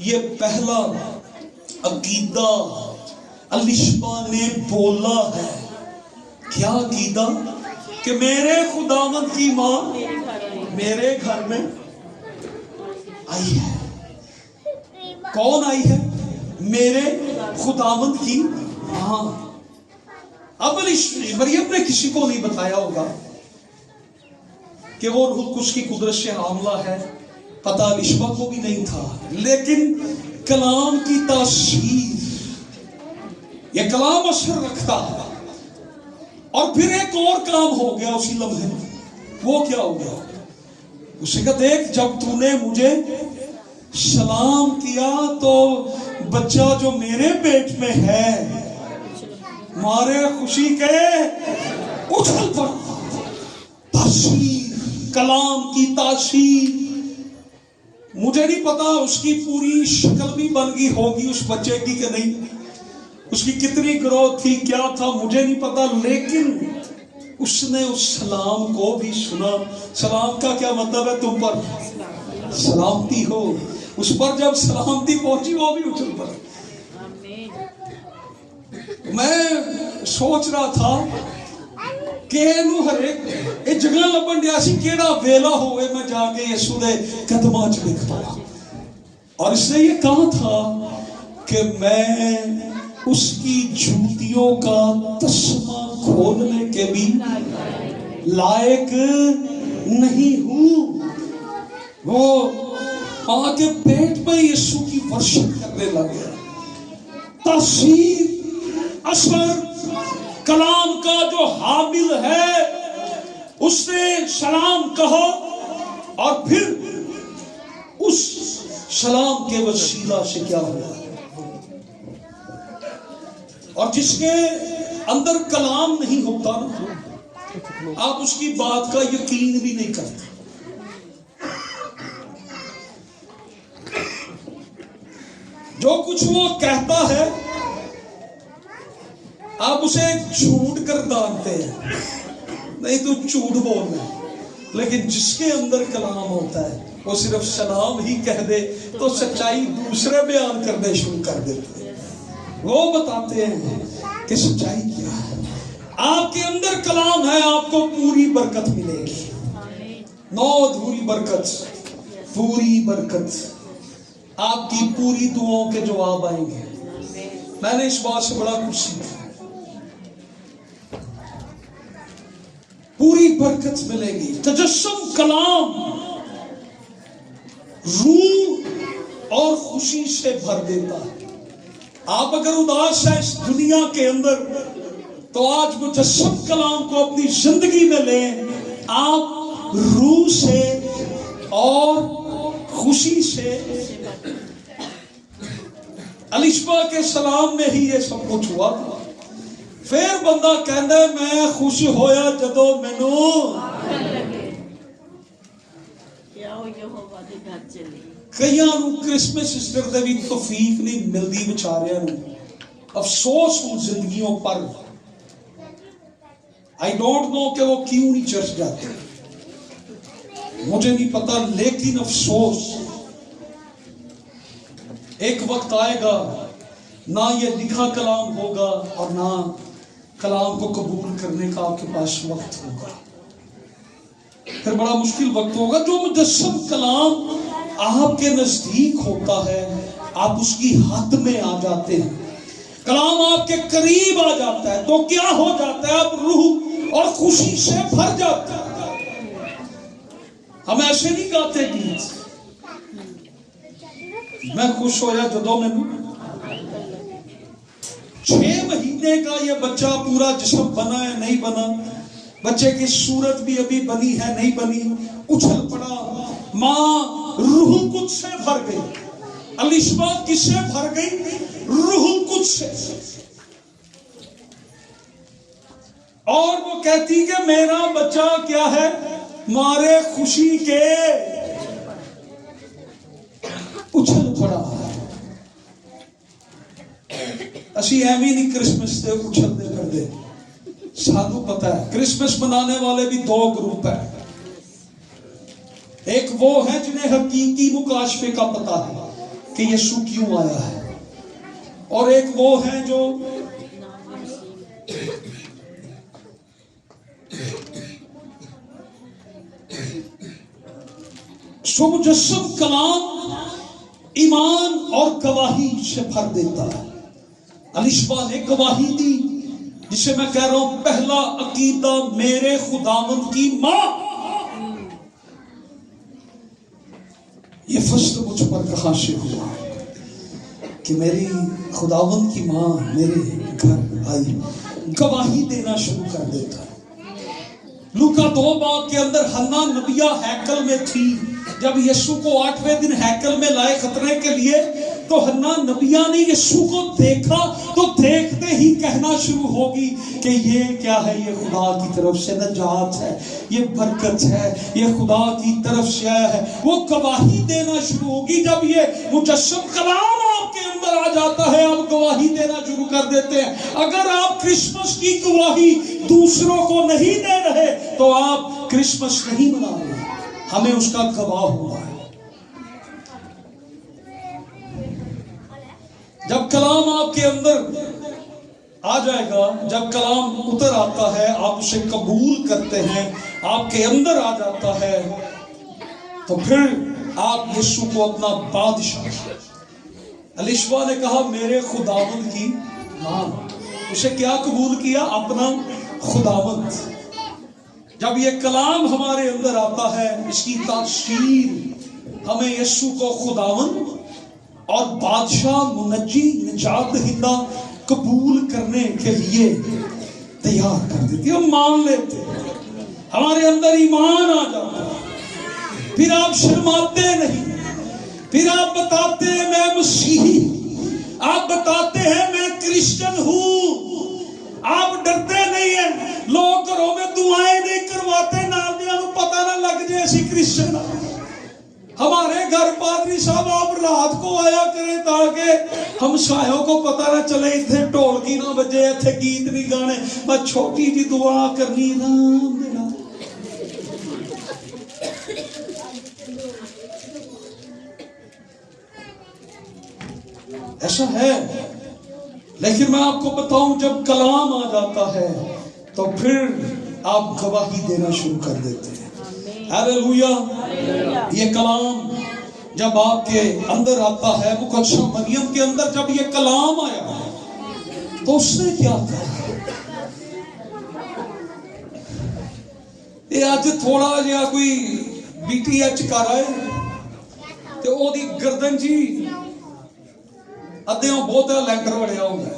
یہ پہلا عقیدہ الشبا نے بولا ہے. کیا عقیدہ؟ کہ میرے خداوند کی ماں میرے گھر میں آئی ہے. کون آئی ہے؟ میرے خداوند کی ماں. اب مریم نے کسی کو نہیں بتایا ہوگا کہ وہ روح القدس کی قدرت سے حاملہ ہے، پتہ الشبا کو بھی نہیں تھا. لیکن کلام کی تاثیر، یہ کلام اثر رکھتا ہے. اور پھر ایک اور کام ہو گیا اسی لمحے میں. وہ کیا ہو گیا؟ اسے کہا دیکھ جب تو نے مجھے سلام کیا تو بچہ جو میرے پیٹ میں ہے مارے خوشی کے اچھل پڑا. تاثیر، کلام کی تاثیر. مجھے نہیں پتا اس کی پوری شکل بھی بن گئی ہوگی اس بچے کی کہ نہیں، اس کی کتنی گروتھ تھی، کیا تھا مجھے نہیں پتا. لیکن اس نے اس سلام کو بھی سنا. سلام کا کیا مطلب ہے؟ تم پر سلامتی ہو. اس پر جب سلامتی پہنچی وہ بھی اچھل پڑا. میں سوچ رہا تھا کہ نو ہر ایک جگہ لبن دیا سی کیڑا ویلا ہوئے میں جا کے یسوع دے قدماں وچ لکھتا. اور اس نے یہ کہا تھا کہ میں اس کی جوتیوں کا تسمہ کھولنے کے بھی لائق نہیں ہوں. وہ ماں کے پیٹ میں یسوع کی ورشت کرنے لگے. تاثیر، اثر کلام کا جو حامل ہے اس نے سلام کہا اور پھر اس سلام کے وسیلہ سے کیا ہوا. اور جس کے اندر کلام نہیں ہوتا نا، آپ اس کی بات کا یقین بھی نہیں کرتے. جو کچھ وہ کہتا ہے آپ اسے جھوٹ کر ڈالتے ہیں، نہیں تو جھوٹ بولنا. لیکن جس کے اندر کلام ہوتا ہے وہ صرف سلام ہی کہہ دے تو سچائی دوسرے بیان کرنے شروع کر دیتے ہیں. وہ بتاتے ہیں کہ سچائی کیا ہے. آپ کے اندر کلام ہے، آپ کو پوری برکت ملے گی. نو دھوری برکت، پوری برکت. آپ کی پوری دعاؤں کے جواب آئیں گے. میں نے اس بات سے بڑا کچھ سیکھا. پوری برکت ملے گی. تجسم کلام روح اور خوشی سے بھر دیتا ہے. آپ اگر اداس ہے اس دنیا کے اندر تو آج مجسم کلام کو اپنی زندگی میں لیں. آپ روح سے اور خوشی سے. الشبا کے سلام میں ہی یہ سب کچھ ہوا. پھر بندہ کہندا ہے میں خوش ہویا جدو مینوں کئیاں نوں کرسمس اسٹر دے بھی توفیق نہیں ملدی بیچاریاں نوں. افسوس ان زندگیوں پر. آئی ڈونٹ نو کہ وہ کیوں نہیں چرچ جاتے، مجھے نہیں پتا. لیکن افسوس ایک وقت آئے گا نہ یہ لکھا کلام ہوگا اور نہ کلام کو قبول کرنے کا آپ کے پاس وقت ہوگا. پھر بڑا مشکل وقت ہوگا. جو مجسم کلام آپ کے نزدیک ہوتا ہے آپ اس کی حد میں آ جاتے ہیں. کلام آپ کے قریب آ جاتا ہے تو کیا ہو جاتا ہے؟ آپ روح اور خوشی سے بھر جاتے ہیں. ہم ایسے نہیں گاتے گیت میں خوش ہویا جدو میں 6 مہینے کا یہ بچہ پورا جسم بنا ہے نہیں بنا، بچے کی صورت بھی ابھی بنی ہے نہیں بنی، اچھل پڑا. ماں روح القدس سے بھر گئی. الشبا کس سے بھر گئی؟ روح القدس سے. اور وہ کہتی کہ میرا بچہ کیا ہے؟ مارے خوشی کے اچھل پڑا. اسی ایویں نہیں کرسمس سے اچھلتے کرتے. سانو پتا ہے کرسمس منانے والے بھی 2 گروپ ہیں. ایک وہ ہیں جنہیں حقیقی مکاشفے کا پتا ہے کہ یسوع کیوں آیا ہے، اور ایک وہ ہے جو مجسم کلام ایمان اور گواہی سے بھر دیتا ہے۔ الشبا نے گواہی دی، جسے میں کہہ رہا ہوں پہلا عقیدہ میرے خداوند کی ماں۔ یہ فصل مجھ پر کہاں سے ہوا کہ میری خداوند کی ماں میرے گھر آئی، گواہی دینا شروع کر دیتا ہے۔ لوکا 2 باب کے اندر حنا نبیہ ہیکل میں تھی، جب یسوع کو 8ویں دن ہیکل میں لائے خطرے کے لیے، تو حنا نبیہ نے یسوع کو دیکھا تو دیکھتے ہی کہنا شروع ہوگی کہ یہ کیا ہے، یہ خدا کی طرف سے نجات ہے، یہ برکت ہے، یہ خدا کی طرف سے ہے۔ وہ گواہی دینا شروع ہوگی۔ جب یہ مجسم کلام آپ کے اندر آ جاتا ہے، آپ گواہی دینا شروع کر دیتے ہیں۔ اگر آپ کرسمس کی گواہی دوسروں کو نہیں دے رہے تو آپ کرسمس نہیں منا رہے، ہمیں اس کا گواہ ہونا ہے۔ جب کلام آپ کے اندر آ جائے گا، جب کلام اتر آتا ہے، آپ اسے قبول کرتے ہیں، آپ کے اندر آ جاتا ہے، تو پھر آپ یسوع کو اپنا بادشاہ۔ الشبا نے کہا میرے خداوند کی ماں، اسے کیا قبول کیا؟ اپنا خداوند۔ جب یہ کلام ہمارے اندر آتا ہے، اس کی تاثیر ہمیں یسوع کو خداوند اور بادشاہ، منجی، نجات دہندہ قبول کرنے کے لیے تیار کر دیتی ہے۔ ہم مان لیتے ہیں، ہمارے اندر ایمان آ جاتا ہے، پھر آپ شرماتے نہیں، پھر آپ بتاتے ہیں میں مسیحی، آپ بتاتے ہیں میں کرسچن ہوں، آپ ڈرتے نہیں ہیں۔ لوگ گھروں میں دعائیں نہیں کرواتے، نالیاں نو پتہ نہ لگ جائے اسی کرسچن۔ ہمارے گھر پادری صاحب آپ رات کو آیا کریں تاکہ ہمسایوں کو پتہ نہ چلے اتنے ڈھولکی نہ بجے، اتنے گیت نہیں گانے، بس چھوٹی جی دعا کرنی رام دینا۔ ایسا ہے، لیکن میں آپ کو بتاؤں جب کلام آ جاتا ہے تو پھر آپ گواہی دینا شروع کر دیتے ہیں۔ ہاللیلویا۔ یہ کلام جب آپ کے اندر آتا ہے، مقدسہ مریم کے اندر جب یہ کلام آیا تو اس نے کیا کہا؟ یہ آج تھوڑا جہا کوئی BTH کر رہا ہے تو وہ دی گردن جی ادھیوں بہت لینٹر بڑھیا ہوگا،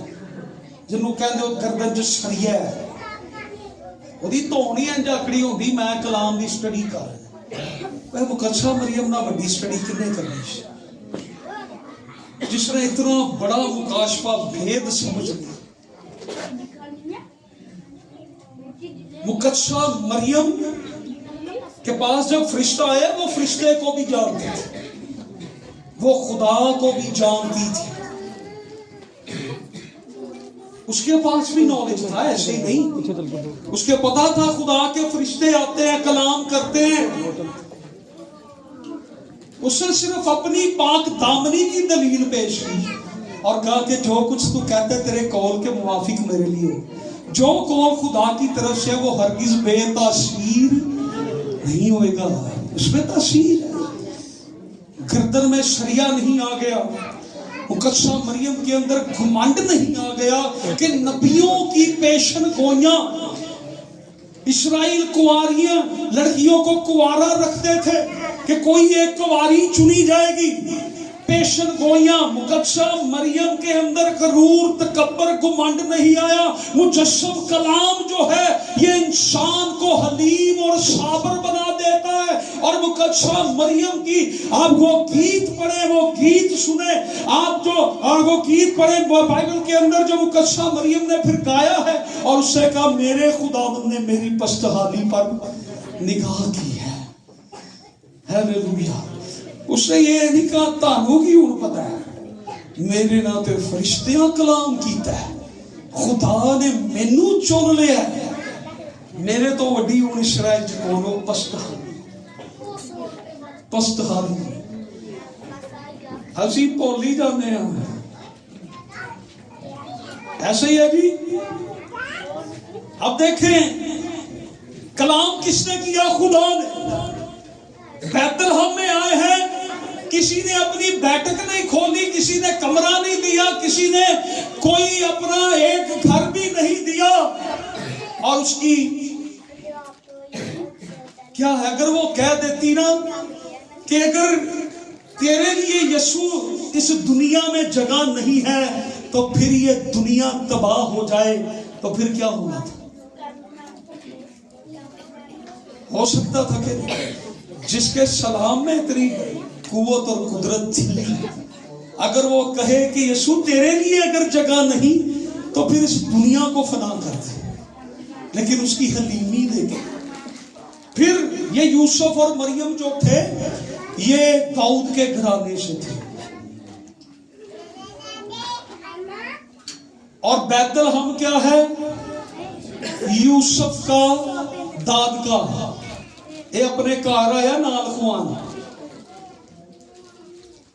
جنہوں کہندے ہو گردن جو سڑیا ہے، وہ دی تونی انجاکڑی ہوندی میں کلام دی سٹڈی کر رہا۔ وہ مقدسہ مریم نہ بڑی سٹڈی کنے کرنی، جس نے اتنا بڑا مکاشفہ بھید سمجھ لیا۔ مقدسہ مریم کے پاس جب فرشتہ آئے، وہ فرشتے کو بھی جانتی تھی، وہ خدا کو بھی جانتی تھی، اس کے پاس بھی نالج تھا، ایسے ہی نہیں، اس کے پتا تھا خدا کے فرشتے آتے ہیں، کلام کرتے ہیں۔ اس نے صرف اپنی پاک دامنی کی دلیل پیش کی اور کہا کہ جو کچھ تو کہتے تیرے قول کے موافق میرے لیے ہو۔ جو قول خدا کی طرف سے وہ ہرگز بے تاثیر نہیں ہوئے گا، اس میں تاثیر ہے۔ گردن میں سریا نہیں آ گیا، مقدسہ مریم کے اندر گھمنڈ نہیں آ گیا کہ نبیوں کی پیشن گوئیاں، اسرائیل کنواریاں لڑکیوں کو کنوارا رکھتے تھے کہ کوئی ایک کنواری چنی جائے گی، پیشن گوئیاں۔ مقدسہ مریم کے اندر غرور، تکبر، گھمنڈ نہیں آیا۔ مجسم کلام جو ہے یہ انسان کو حلیم اور صابر بنا دیتا ہے۔ اور مقدسہ مریم کی آپ وہ گیت پڑھیں، وہ گیت سنیں، آپ جو اور وہ گیت پڑھیں بائبل کے اندر جو مقدسہ مریم نے پھر گایا ہے، اور اس سے کہا میرے خداوند نے میری پستحالی پر نگاہ کی ہے۔ ہاللیلویا۔ اس نے یہ نہیں کہا تانوں کی ہوں پتہ ہے، میرے نہ تے فرشتیاں کلام کیتا ہے، خدا نے مینوں چن لیا ہے، میرے تو وڈی ہوں اسرائیل کولو پستحالی۔ اسی بھول ہی جانے ہیں. ایسے ہی ہے جی. اب دیکھیں کلام کس نے کیا؟ خدا نے. بیت الحم میں آئے ہیں، کسی نے اپنی بیٹھک نہیں کھولی، کسی نے کمرہ نہیں دیا، کسی نے کوئی اپنا ایک گھر بھی نہیں دیا. اور اس کی کیا ہے، اگر وہ کہہ دیتی نا کہ اگر تیرے لیے یسوع اس دنیا میں جگہ نہیں ہے تو پھر یہ دنیا تباہ ہو جائے، تو پھر کیا ہونا تھا؟ ہو سکتا تھا کہ جس کے سلام میں اتنی قوت اور قدرت تھی، اگر وہ کہے کہ یسوع تیرے لیے اگر جگہ نہیں تو پھر اس دنیا کو فنا کر دے، لیکن اس کی حلیمی دیکھیں. پھر یہ یوسف اور مریم جو تھے یہ داؤد کے گھرانے سے تھے، اور بیت الحم کیا ہے؟ یوسف کا دادگاہ. یہ اپنے کار آیا نال خوان،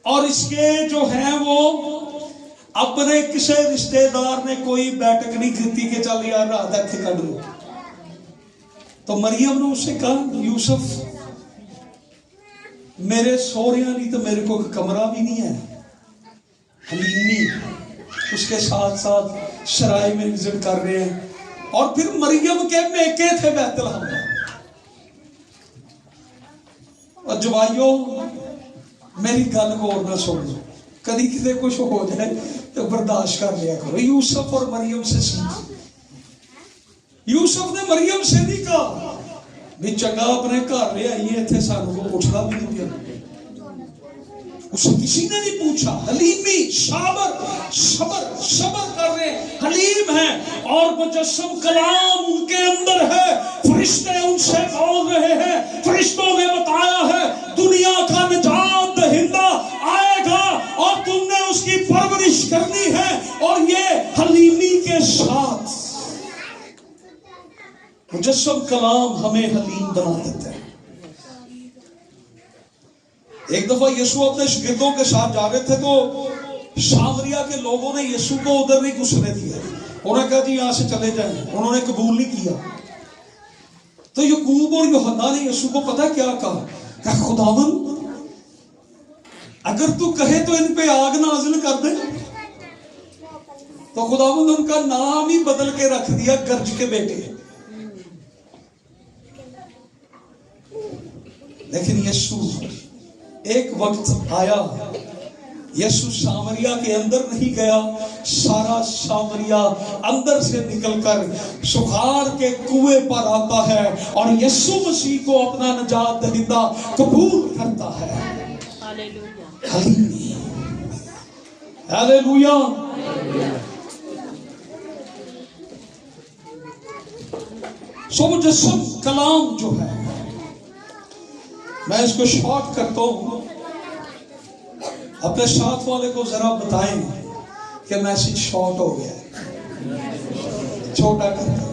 اور اس کے جو ہیں وہ اپنے کسی رشتہ دار نے کوئی بیٹھک نہیں کی کہ چل یار رات اتنے کڈ لو. تو مریم نے اس سے کہا یوسف میرے سوہریاں نہیں تو میرے کو کمرہ بھی نہیں ہے. حلیمی اس کے ساتھ ساتھ شرائع میں نظر کر رہے ہیں. اور پھر مریم کے میکے تھے بیت الحم میں. اور جوائیوں میری گل کو اور نہ سن لو، کدی کسی کچھ ہو جائے تو برداشت کر لیا کرو. یوسف اور مریم سے سیکھو. یوسف نے مریم سے نہیں کہا بھی چنگا اپنے گھر لے آئیے اتنے سانوں کو پوچھنا بھی نہیں دیا. اسے کسی نے نہیں پوچھا. حلیمی، صبر کر رہے ہیں، حلیم ہیں. اور مجسم کلام ان کے اندر ہے، فرشتے ان سے بول رہے ہیں. فرشتوں نے بتایا ہے دنیا کا نجات دہندہ آئے گا اور تم نے اس کی پرورش کرنی ہے. اور یہ حلیمی کے ساتھ مجسم کلام ہمیں حلیم بنا دیتا ہے. ایک دفعہ یسوع اپنے شاگردوں کے ساتھ جا رہے تھے تو سامریا کے لوگوں نے یسوع کو ادھر نہیں گھسنے دیا. انہوں نے کہا جی یہاں سے چلے جائیں. انہوں نے قبول نہیں کیا. تو یعقوب اور یوحنا نے یسوع کو پتہ کیا کہا کہ خداوند اگر تو کہے تو ان پہ آگ نازل کر دے. تو خداوند ان کا نام ہی بدل کے رکھ دیا گرج کے بیٹے. لیکن یسوع ایک وقت آیا، یسوع سامریا کے اندر نہیں گیا، سارا سامریا اندر سے نکل کر سکھار کے کنویں پر آتا ہے اور یسوع مسیح کو اپنا نجات دہندہ قبول کرتا ہے. Hallelujah hallelujah. سو مجسم کلام جو ہے، میں اس کو شارٹ کرتا ہوں. اپنے ساتھ والے کو ذرا بتائیں کہ میسج شارٹ ہو گیا ہے، چھوٹا کرتا.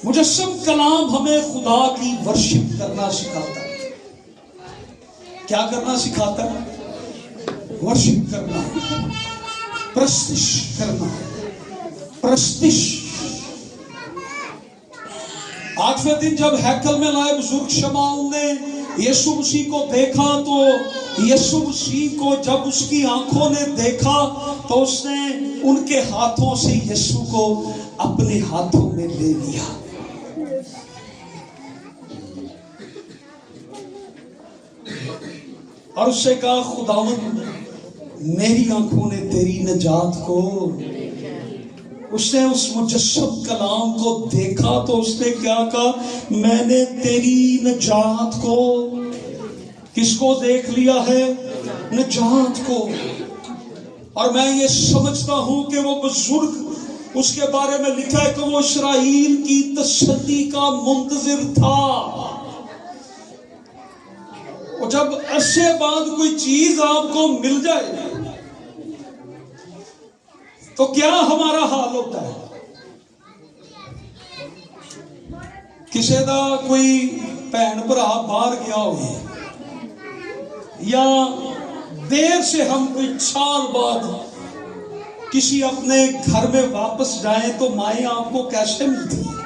مجسم کلام ہمیں خدا کی ورشپ کرنا سکھاتا ہے. کیا کرنا سکھاتا ہے؟ ورشپ کرنا، پرستش کرنا. پرستش. آٹھویں دن جب ہیکل میں لائے بزرگ شمعون نے یسوع مسیح کو دیکھا تو یسوع مسیح کو جب اس کی آنکھوں نے دیکھا تو اس نے ان کے ہاتھوں سے یسوع کو اپنے ہاتھوں میں لے لیا. اور اس سے کہا خداوند میری آنکھوں نے تیری نجات کو. اس نے اس مجسم کلام کو دیکھا تو اس نے کیا کہا؟ میں نے تیری نجات کو. کس کو دیکھ لیا ہے؟ نجات کو. اور میں یہ سمجھتا ہوں کہ وہ بزرگ، اس کے بارے میں لکھا ہے کہ وہ اسرائیل کی تسلی کا منتظر تھا. اور جب عرصے بعد کوئی چیز آپ کو مل جائے تو کیا ہمارا حال ہوتا ہے؟ کسی دا کوئی بہن بھرا باہر گیا ہوئے یا دیر سے ہم کوئی سال بعد کسی اپنے گھر میں واپس جائیں تو مائیں آپ کو کیسے ملتی ہیں؟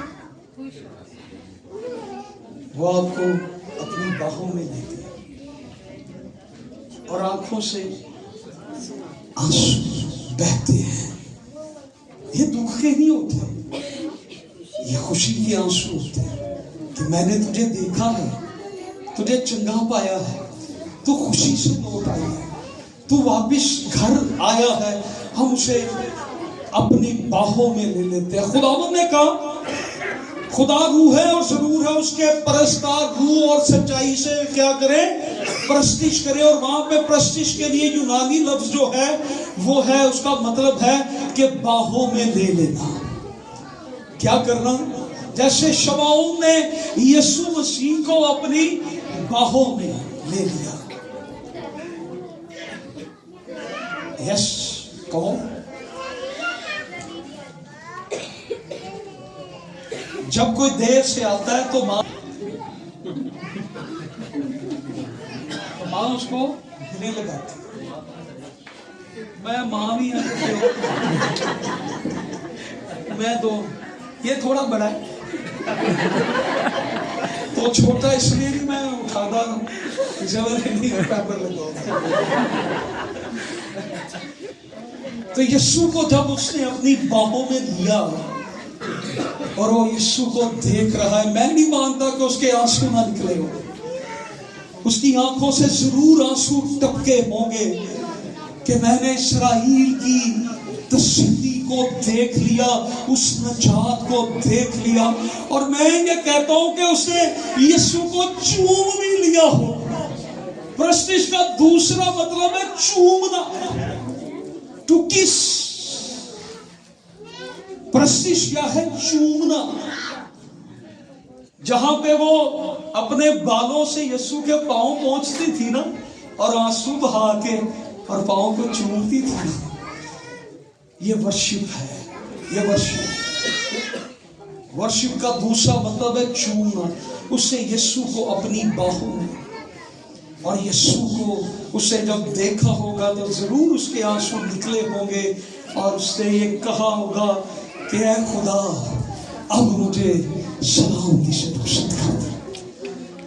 وہ آپ کو اپنی باہوں میں لیتی ہے اور آنکھوں سے آنسو بہتے ہیں. یہ دکھ کے نہیں ہوتے، یہ خوشی کے آنسو ہوتے ہیں کہ میں نے تجھے دیکھا ہے، تجھے چنگا پایا ہے، تو خوشی سے لوٹ آئی ہے، تو واپس گھر آیا ہے. ہم اسے اپنی باہوں میں لے لیتے ہیں. خداوند نے کہا خدا روح ہے اور ضرور ہے اس کے پرستار روح اور سچائی سے کیا کریں؟ پرستش کریں. اور وہاں پہ پرستش کے لیے یونانی لفظ جو ہے وہ ہے، اس کا مطلب ہے کہ باہوں میں لے لینا. کیا کرنا؟ جیسے شمعون نے یسوع مسیح کو اپنی باہوں میں لے لیا. یس کہو. جب کوئی دیر سے آتا ہے تو ماں اس کو گلے لگاتی. میں ماں بھی میں تو یہ تھوڑا بڑا ہے تو چھوٹا اس لیے بھی میں اٹھاتا ہوں پیپر لگا. تو یسوع کو جب اس نے اپنی باہوں میں لیا اور وہ یسوع کو دیکھ رہا ہے، میں نہیں مانتا کہ اس کے آنسو نہ نکلے ہو. اس کی آنکھوں سے ضرور آنسو ٹپکے ہوں گے کہ میں نے اسرائیل کی تسلی کو دیکھ لیا، اس نجات کو دیکھ لیا. اور میں یہ کہتا ہوں کہ اس نے یسوع کو چوم بھی لیا ہو. پرستش کا دوسرا مطلب ہے چومنا، ٹو کس. پرستش کیا ہے؟ چومنا. جہاں پہ وہ اپنے بالوں سے یسوع کے پاؤں پہنچتی تھی نا اور آنسو بہا کے اور پاؤں کو چومتی تھی، یہ ورشپ ہے. یہ ورشپ کا دوسرا مطلب ہے چومنا. اس نے یسوع کو اپنی باہوں میں، اور یسوع کو اسے جب دیکھا ہوگا تو ضرور اس کے آنسو نکلے ہوں گے اور اس نے یہ کہا ہوگا کہ اے خدا اب مجھے سلامتی سے رخصت کر دے،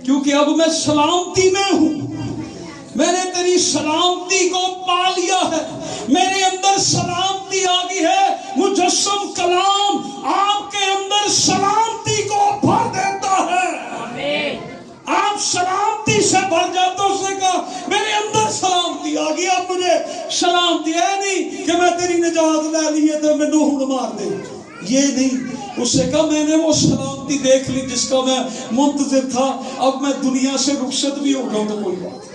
کیونکہ اب میں سلامتی میں ہوں. میں نے تیری سلامتی کو پا لیا ہے، میرے اندر سلامتی آ گئی ہے. مجسم کلام آپ کے اندر سلامتی کو بھر دیتا ہے. آپ سلامتی سے بھر جاتے ہو. اس نے کہا میرے اندر سلامتی آ گئی، اب مجھے سلامتی ہے نہیں کہ میں تیری نجات لے لی ہے تو میں نوح مار دے. یہ نہیں. اس نے کہا میں نے وہ سلامتی دیکھ لی جس کا میں منتظر تھا، اب میں دنیا سے رخصت بھی ہو گیا تو کوئی بات.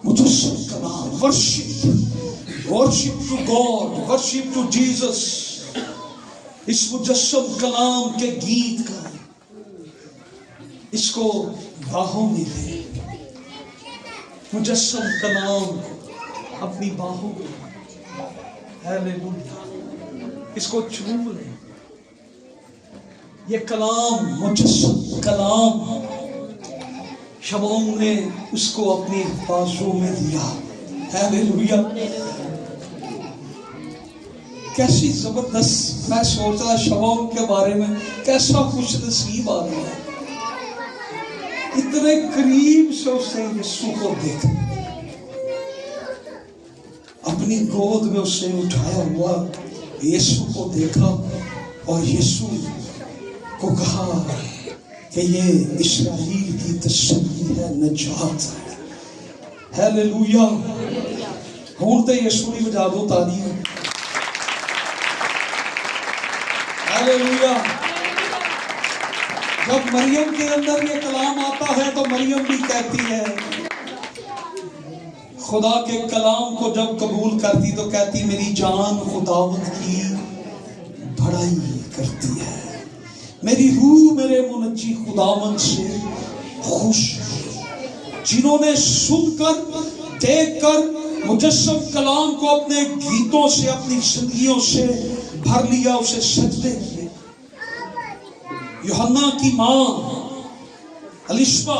مجسم کلام، worship to God, worship to Jesus. اس مجسم کلام کے گیت کا اس کو باہوں میں لے. مجسم کلام اپنی باہوں میں، ہیلیلویا، اس کو چوم لے. یہ کلام، مجسم کلام، شمعون نے اس کو اپنی بازوں میں دیا. ہیلیلویا. کیسی زبردست. میں سوچ رہا شمعون کے بارے میں کیسا خوش نصیب آدمی ہے، اتنے قریب سے اس نے یسوع کو دیکھا، اپنی گود میں اس نے اٹھایا ہوا یسوع کو دیکھا اور یسوع کو کہا کہ یہ اسرائیل کی تسلی ہے، نجات ہے. ہیلیلویا. ہوں تو یسوع کی بجا دو تعلیم. ہیلیلویا. جب مریم کے اندر یہ کلام آتا ہے تو مریم بھی کہتی ہے، خدا کے کلام کو جب قبول کرتی تو کہتی میری جان خداوند کی بڑائی کرتی ہے، میری روح میرے منجی خداوند سے خوش. جنہوں نے سن کر، دیکھ کر مجسم کلام کو اپنے گیتوں سے، اپنی زندگیوں سے بھر لیا، اسے سجدے کیے. یوحنا کی ماں الیشبا